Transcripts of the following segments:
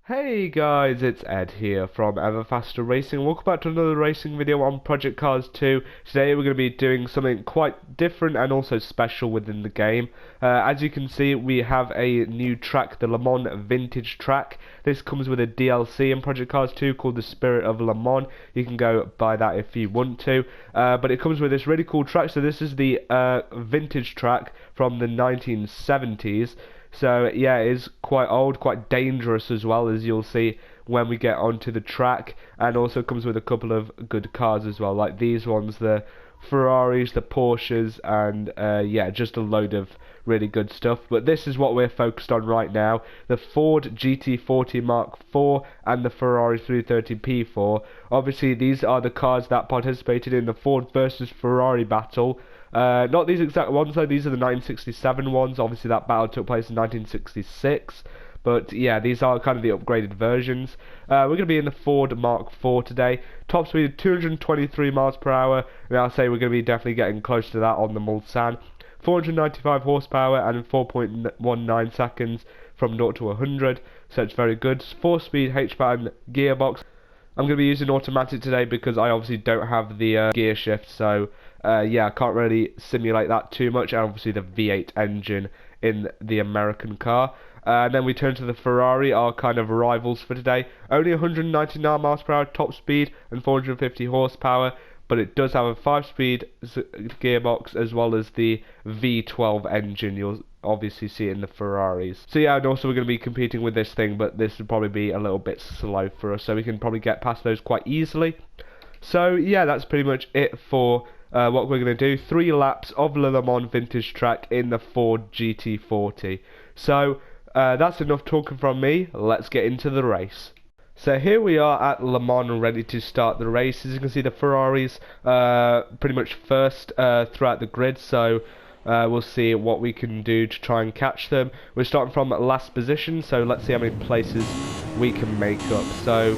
Hey guys, it's Ed here from Ever Faster Racing. Welcome back to another racing video on Project Cars 2. Today we're going to be doing something quite different and also special within the game. As you can see, we have a new track, the Le Mans Vintage track. This comes with a DLC in Project Cars 2 called the Spirit of Le Mans. You can go buy that if you want to. But it comes with this really cool track. So this is the vintage track from the 1970s. So yeah, it is quite old, quite dangerous as well, as you'll see when we get onto the track, and also comes with a couple of good cars as well, like these ones, the Ferraris, the Porsches, and yeah, just a load of really good stuff. But this is what we're focused on right now, the Ford GT40 MkIV and the Ferrari 330 P4. Obviously these are the cars that participated in the Ford versus Ferrari battle. Not these exact ones though, these are the 1967 ones. Obviously that battle took place in 1966. But yeah, these are kind of the upgraded versions. We're going to be in the Ford Mark IV today. Top speed of 223 miles per hour. And I'll say we're going to be definitely getting close to that on the Mulsanne. 495 horsepower and 4.19 seconds from 0 to 100. So it's very good. 4-speed H-pattern gearbox. I'm going to be using automatic today because I obviously don't have the gear shift, so yeah, I can't really simulate that too much, and obviously the V8 engine in the American car. And then we turn to the Ferrari, our kind of rivals for today. Only 199 miles per hour top speed and 450 horsepower, but it does have a 5-speed gearbox as well as the V12 engine. You'll obviously see it in the Ferraris. So yeah, and also we're going to be competing with this thing, but this would probably be a little bit slow for us, so we can probably get past those quite easily. So yeah, that's pretty much it for what we're going to do. 3 laps of Le Mans vintage track in the Ford GT40. So that's enough talking from me. Let's get into the race. So here we are at Le Mans, ready to start the race. As you can see, the Ferraris pretty much first throughout the grid, so we'll see what we can do to try and catch them. We're starting from last position, so let's see how many places we can make up. So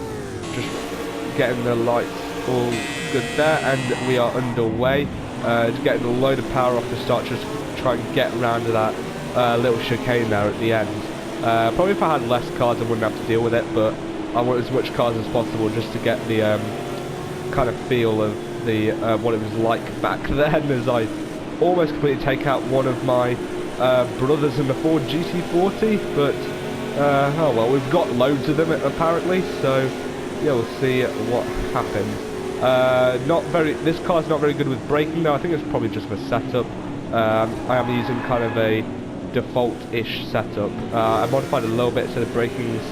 just getting the lights all good there, and we are underway. Just getting a load of power off the start, just try and get around to that little chicane there at the end. Probably if I had less cars I wouldn't have to deal with it, but I want as much cars as possible just to get the kind of feel of the what it was like back then, as I almost completely take out one of my brothers in the Ford GT40, but oh well, we've got loads of them apparently, so yeah, we'll see what happens. This car's not very good with braking though. I think it's probably just for setup. I am using kind of a default-ish setup. I modified a little bit so the braking's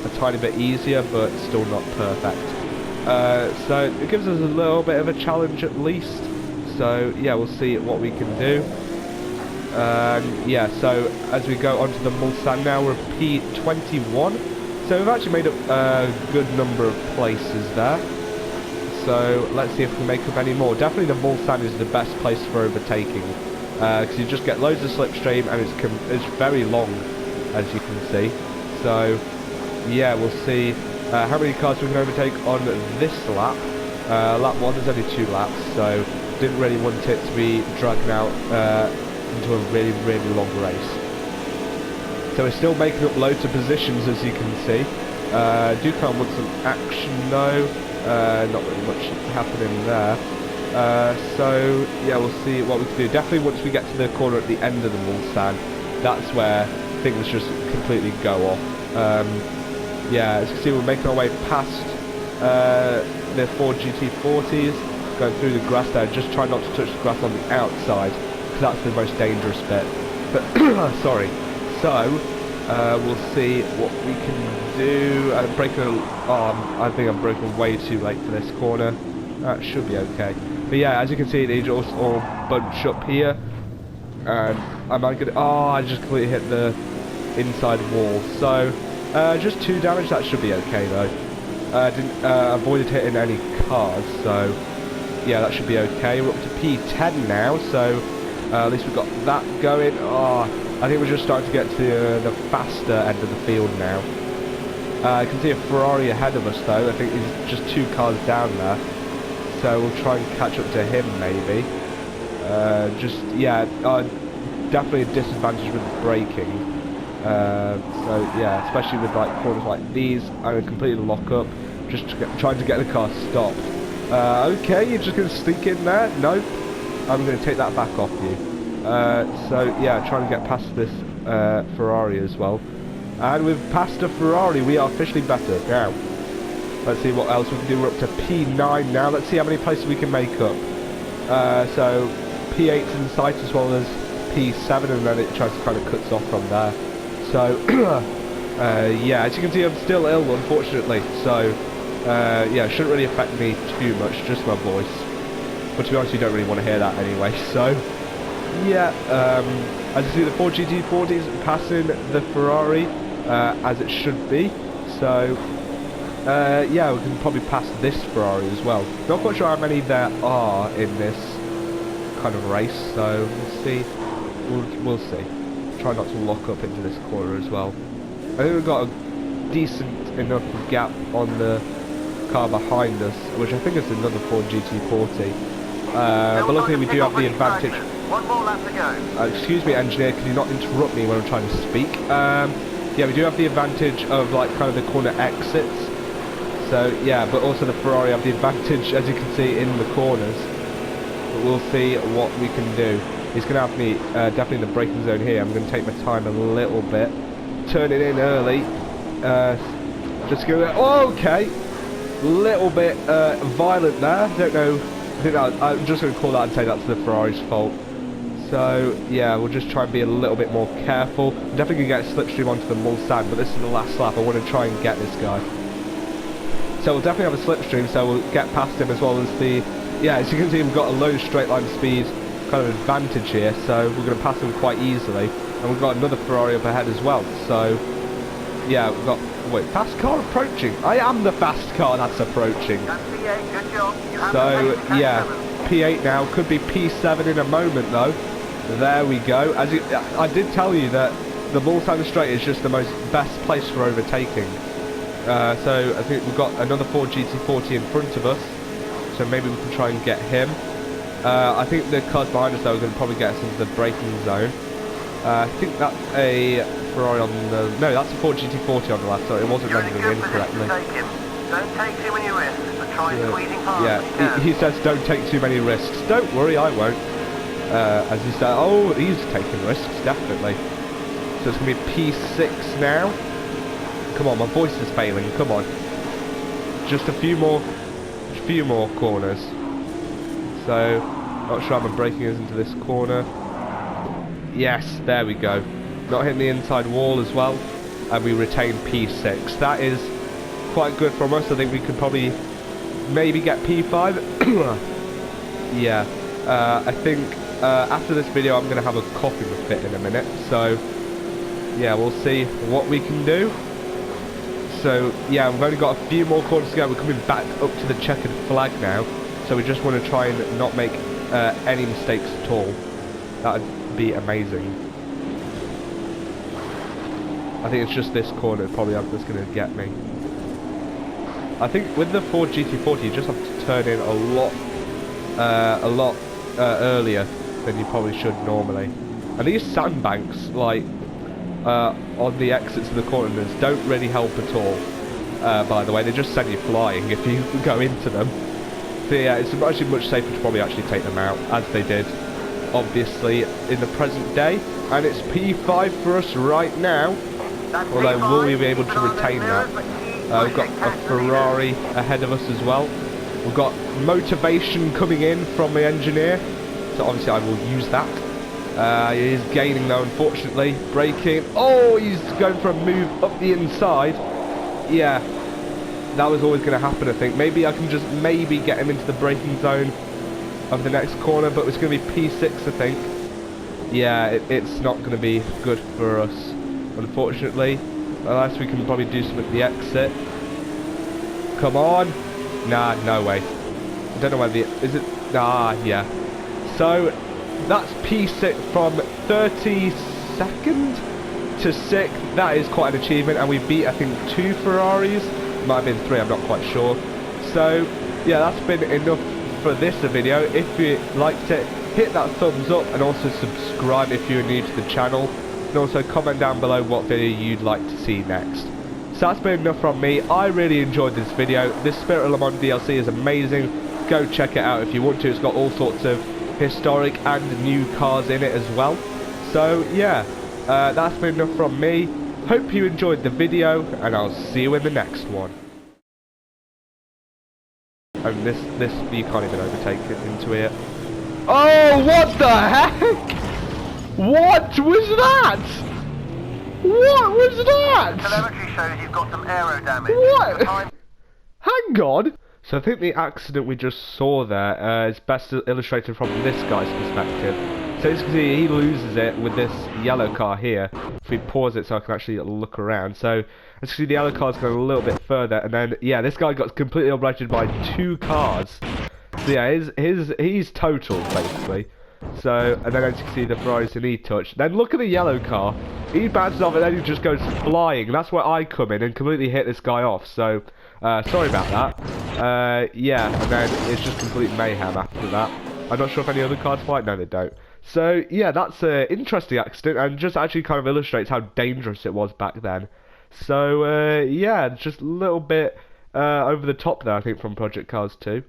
a tiny bit easier, but still not perfect. So it gives us a little bit of a challenge at least. So yeah, we'll see what we can do. Yeah, so as we go onto the Mulsanne now, we're P21. So we've actually made up a good number of places there. So let's see if we can make up any more. Definitely the Mulsanne is the best place for overtaking, because you just get loads of slipstream, and it's very long, as you can see. So yeah, we'll see how many cars we can overtake on this lap. Lap 1 is only 2 laps, so didn't really want it to be dragged out into a really, really long race. So we're still making up loads of positions, as you can see. Do kind of want some action though. Not really much happening there. So yeah, we'll see what we can do. Definitely once we get to the corner at the end of the Mulsanne, that's where things just completely go off. Yeah, as you can see, we're making our way past the Ford GT40s, going through the grass there. Just try not to touch the grass on the outside, because that's the most dangerous bit. But sorry. So we'll see what we can do. I'm breaking. I think I'm breaking way too late for this corner. That should be okay. But yeah, as you can see, they just all bunch up here, and am I gonna? Oh, I just completely hit the inside wall. So just 2 damage. That should be okay though. Didn't avoided hitting any cars, so yeah, that should be okay. We're up to P10 now, so at least we've got that going. Oh, I think we're just starting to get to the faster end of the field now. I can see a Ferrari ahead of us though. I think he's just 2 cars down there, so we'll try and catch up to him maybe. Just yeah, definitely a disadvantage with braking. So yeah, especially with like corners like these, I'm going to completely lock up, just trying to get the car stopped. Okay, you're just going to sneak in there? Nope. I'm going to take that back off you. So yeah, trying to get past this Ferrari as well. And we've passed a Ferrari, we are officially better. Now, let's see what else we can do. We're up to P9 now. Let's see how many places we can make up. So P8's in sight as well as P7, and then it tries to kind of cuts off from there. So yeah, as you can see, I'm still ill, unfortunately. So yeah, it shouldn't really affect me too much, just my voice. But to be honest, you don't really want to hear that anyway. So yeah, as you see, the Ford GT40 is passing the Ferrari as it should be. So yeah, we can probably pass this Ferrari as well. Not quite sure how many there are in this kind of race, so we'll see. We'll see. Try not to lock up into this corner as well. I think we've got a decent enough gap on the car behind us, which I think is another Ford GT40. But luckily we do have the advantage. One more lap to go. Excuse me, engineer, can you not interrupt me when I'm trying to speak? Yeah, we do have the advantage of like kind of the corner exits. So yeah, but also the Ferrari have the advantage, as you can see, in the corners. But we'll see what we can do. He's going to have me definitely in the braking zone here. I'm going to take my time a little bit. Turn it in early. Just going to... Oh, okay. Little bit violent there. Don't know. I think that, I'm just going to call that and say that's the Ferrari's fault. So, yeah, we'll just try and be a little bit more careful. I'm definitely going to get a slipstream onto the Mulsanne, but this is the last lap. I want to try and get this guy. So we'll definitely have a slipstream, so we'll get past him as well as the... Yeah, as you can see, we've got a low straight line speed kind of advantage here, so we're going to pass him quite easily. And we've got another Ferrari up ahead as well, so... Yeah, we've got... Wait, fast car approaching? I am the fast car that's approaching. That's P8, good job. So, yeah, P8 now, could be P7 in a moment though. There we go. As you, I did tell you that the Mulsanne Straight is just the best place for overtaking. So I think we've got another Ford GT40 in front of us, so maybe we can try and get him. I think the cars behind us though are going to probably get us into the braking zone. I think that's a Ferrari on the... No, that's a Ford GT40 on the left, so it wasn't rendering incorrectly. Don't take too many risks, but try squeezing past. Yeah, he says don't take too many risks. Don't worry, I won't. As he said, oh, he's taking risks, definitely. So it's going to be P6 now. Come on, my voice is failing, come on. Just a few more corners. So, not sure how my braking is into this corner. Yes, there we go. Not hitting the inside wall as well. And we retain P6. That is quite good from us. I think we could probably maybe get P5. Yeah. I think after this video I'm going to have a coughing fit in a minute. So, yeah, we'll see what we can do. So, yeah, we've only got a few more corners to go. We're coming back up to the checkered flag now. So we just want to try and not make any mistakes at all. That would be amazing. I think it's just this corner probably that's going to get me. I think with the Ford GT40 you just have to turn in a lot earlier than you probably should normally. And these sandbanks, like on the exits of the corners, don't really help at all. By the way, they just send you flying if you go into them. So yeah, it's actually much safer to probably actually take them out, as they did, obviously, in the present day. And it's P5 for us right now. Although, will we be able to retain that? We've got a Ferrari ahead of us as well. We've got motivation coming in from the engineer, so obviously I will use that. He is gaining though, unfortunately. Braking. Oh, he's going for a move up the inside. Yeah, that was always going to happen, I think. Maybe I can just maybe get him into the braking zone of the next corner, but it's going to be P6, I think. Yeah, it's not going to be good for us, unfortunately. Unless we can probably do something at the exit. Come on. Nah, no way. I don't know whether is it... Ah, yeah. So, that's P6 from 32nd to 6th. That is quite an achievement, and we beat, I think, 2 Ferraris. Might have been 3, I'm not quite sure. So, yeah, that's been enough for this video. If you liked it, hit that thumbs up, and also subscribe if you're new to the channel. and also comment down below what video you'd like to see next. So that's been enough from me. I really enjoyed this video. This Spirit of Le Mans DLC is amazing. Go check it out if you want to. It's got all sorts of historic and new cars in it as well. So yeah, that's been enough from me. Hope you enjoyed the video, and I'll see you in the next one. And this you can't even overtake it into here. Oh, what the heck? What was that? What was that? Telemetry shows you've got some aero damage. What? Hang on. So I think the accident we just saw there is best illustrated from this guy's perspective. So as you can see, he loses it with this yellow car here. If we pause it so I can actually look around. So as you can see, the yellow car's going a little bit further, and then yeah, this guy got completely obliterated by 2 cars. So yeah, he's totaled basically. So, and then as you can see, the Ferrari's an E-touch. Then look at the yellow car. He bounces off and then he just goes flying. That's where I come in and completely hit this guy off. So, sorry about that. Yeah, and then it's just complete mayhem after that. I'm not sure if any other cars fight. No, they don't. So, yeah, that's an interesting accident and just actually kind of illustrates how dangerous it was back then. So, yeah, just a little bit over the top there, I think, from Project Cars 2.